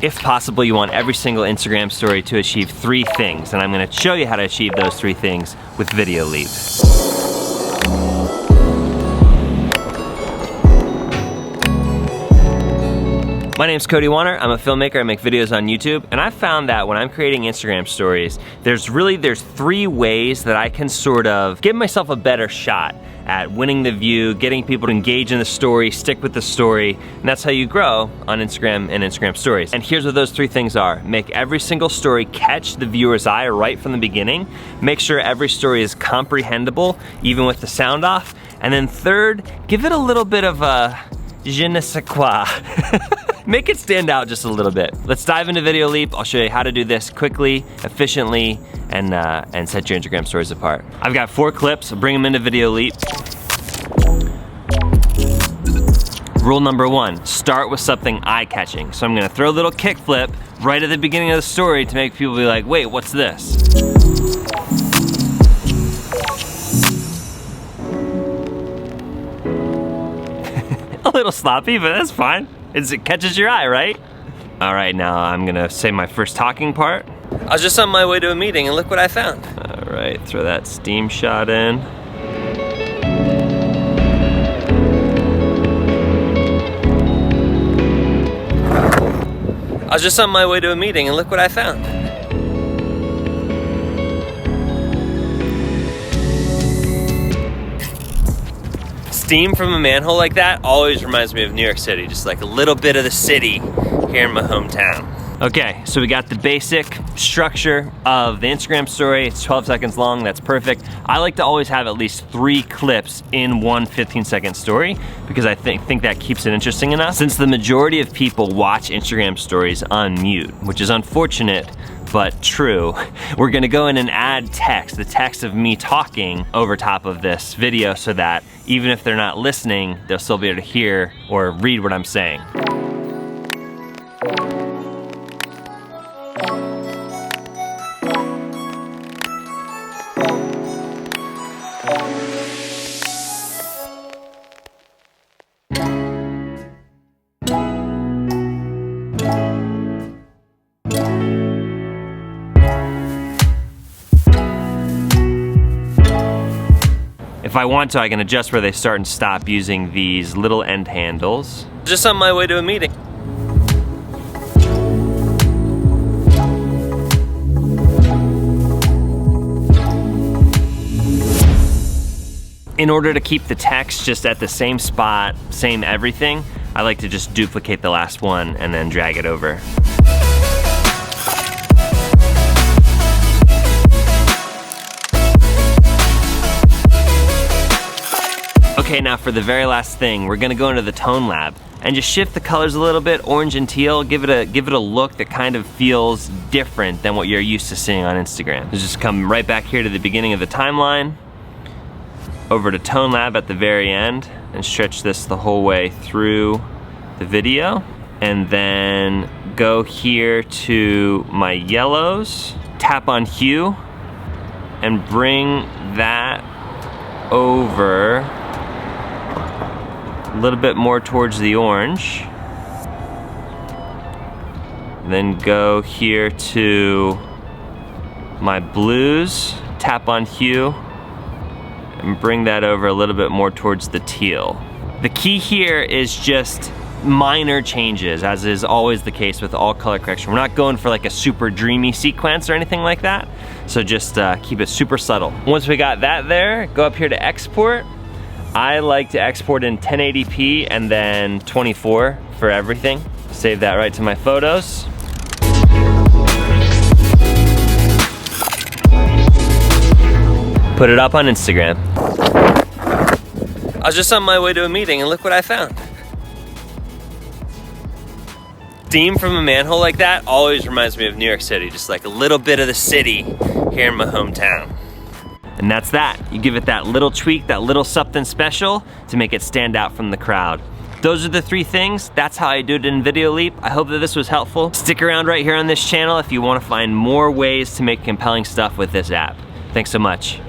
If possible, you want every single Instagram story to achieve 3 things, and I'm gonna show you how to achieve those 3 things with Videoleap. My name's Cody Wanner. I'm a filmmaker. I make videos on YouTube, and I've found that when I'm creating Instagram stories, there's 3 ways that I can sort of give myself a better shot at winning the view, getting people to engage in the story, stick with the story, and that's how you grow on Instagram and Instagram stories. And here's what those 3 things are. Make every single story catch the viewer's eye right from the beginning. Make sure every story is comprehensible, even with the sound off. And then third, give it a little bit of a je ne sais quoi. Make it stand out just a little bit. Let's dive into Videoleap. I'll show you how to do this quickly, efficiently, and set your Instagram stories apart. I've got 4 clips. I'll bring them into Videoleap. Rule number 1, start with something eye-catching. So I'm gonna throw a little kickflip right at the beginning of the story to make people be like, wait, what's this? A little sloppy, but that's fine. It catches your eye, right? All right, now I'm gonna say my first talking part. I was just on my way to a meeting and look what I found. All right, throw that steam shot in. I was just on my way to a meeting and look what I found. Steam from a manhole like that always reminds me of New York City, just like a little bit of the city here in my hometown. Okay, so we got the basic structure of the Instagram story. It's 12 seconds long, that's perfect. I like to always have at least 3 clips in one 15-second story because I think that keeps it interesting enough. Since the majority of people watch Instagram stories on mute, which is unfortunate, but true, we're gonna go in and add text, the text of me talking over top of this video so that even if they're not listening, they'll still be able to hear or read what I'm saying. If I want to, I can adjust where they start and stop using these little end handles. Just on my way to a meeting. In order to keep the text just at the same spot, same everything, I like to just duplicate the last one and then drag it over. Okay, now for the very last thing, we're gonna go into the tone lab and just shift the colors a little bit, orange and teal, give it a look that kind of feels different than what you're used to seeing on Instagram. So just come right back here to the beginning of the timeline, over to tone lab at the very end, and stretch this the whole way through the video. And then go here to my yellows, tap on hue, and bring that over a little bit more towards the orange. Then go here to my blues, tap on hue, and bring that over a little bit more towards the teal. The key here is just minor changes, as is always the case with all color correction. We're not going for like a super dreamy sequence or anything like that, so just keep it super subtle. Once we got that there, go up here to export. I like to export in 1080p and then 24 for everything. Save that right to my photos. Put it up on Instagram. I was just on my way to a meeting and look what I found. Steam from a manhole like that always reminds me of New York City, just like a little bit of the city here in my hometown. And that's that. You give it that little tweak, that little something special to make it stand out from the crowd. Those are the 3 things. That's how I do it in Videoleap. I hope that this was helpful. Stick around right here on this channel if you want to find more ways to make compelling stuff with this app. Thanks so much.